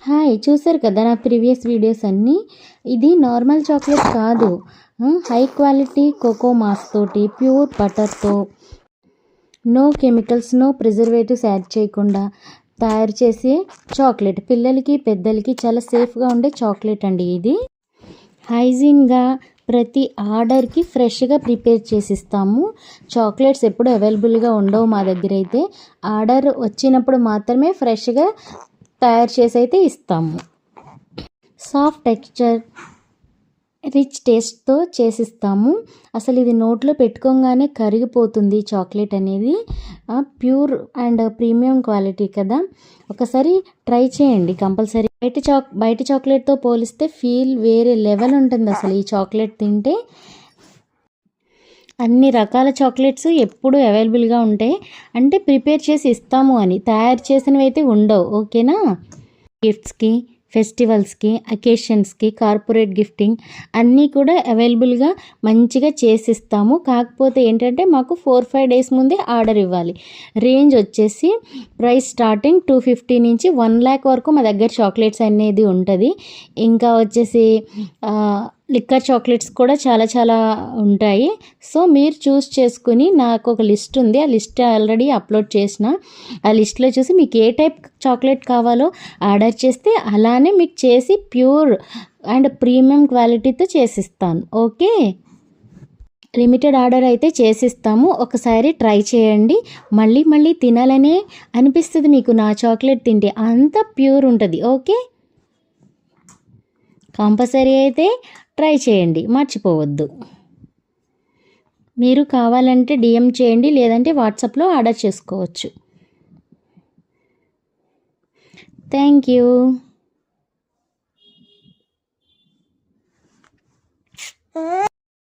Hi, చూసారు కదా నా ప్రీవియస్ వీడియోస్ అన్నీ. ఇది నార్మల్ చాక్లెట్ కాదు, హై క్వాలిటీ కోకో మాస్ తోటి ప్యూర్ బటర్తో no chemicals no preservatives add చేయకుండా తయారు చేసే చాక్లెట్. పిల్లలకి పెద్దలకి చాలా సేఫ్గా ఉండే చాక్లెట్ అండి ఇది. హైజీన్గా ప్రతి ఆర్డర్కి ఫ్రెష్గా ప్రిపేర్ చేసిస్తాము. చాక్లెట్స్ ఎప్పుడు అవైలబుల్గా ఉండవు మా దగ్గర అయితే. ఆర్డర్ వచ్చినప్పుడు మాత్రమే ఫ్రెష్గా తయారు చేసి అయితే ఇస్తాము. సాఫ్ట్ టెక్స్చర్, రిచ్ టేస్ట్తో చేసిస్తాము. అసలు ఇది నోట్లో పెట్టుకోగానే కరిగిపోతుంది చాక్లెట్ అనేది. ప్యూర్ అండ్ ప్రీమియం క్వాలిటీ కదా. ఒకసారి ట్రై చేయండి కంపల్సరీ. బయట చాక్లెట్తో పోలిస్తే ఫీల్ వేరే లెవెల్ ఉంటుంది అసలు ఈ చాక్లెట్ తింటే. అన్ని రకాల చాక్లెట్స్ ఎప్పుడు అవైలబుల్గా ఉంటాయి, అంటే ప్రిపేర్ చేసి ఇస్తాము అని. తయారు చేసినవి అయితే ఉండవు, ఓకేనా. గిఫ్ట్స్కి, ఫెస్టివల్స్కి, అకేషన్స్కి, కార్పొరేట్ గిఫ్టింగ్ అన్నీ కూడా అవైలబుల్గా మంచిగా చేసిస్తాము. కాకపోతే ఏంటంటే మాకు 4-5 డేస్ ముందే ఆర్డర్ ఇవ్వాలి. రేంజ్ వచ్చేసి ప్రైస్ స్టార్టింగ్ 250 నుంచి 1 lakh వరకు మా దగ్గర చాక్లెట్స్ అనేది ఉంటుంది. ఇంకా వచ్చేసి లిక్కర్ చాక్లెట్స్ కూడా చాలా చాలా ఉంటాయి. సో మీరు చూస్ చేసుకుని, నాకు ఒక లిస్ట్ ఉంది, ఆ లిస్ట్ ఆల్రెడీ అప్లోడ్ చేసిన. ఆ లిస్ట్లో చూసి మీకు ఏ టైప్ చాక్లెట్ కావాలో ఆర్డర్ చేస్తే అలానే మీకు చేసి ప్యూర్ అండ్ ప్రీమియం క్వాలిటీతో చేసిస్తాను, ఓకే. లిమిటెడ్ ఆర్డర్ అయితే చేసిస్తాము. ఒకసారి ట్రై చేయండి, మళ్ళీ మళ్ళీ తినాలనే అనిపిస్తుంది మీకు నా చాక్లెట్ తింటే. అంత ప్యూర్ ఉంటుంది, ఓకే. కంపల్సరీ అయితే ట్రై చేయండి, మర్చిపోవద్దు. మీరు కావాలంటే డిఎం చేయండి, లేదంటే వాట్సాప్లో ఆర్డర్ చేసుకోవచ్చు. Thank you.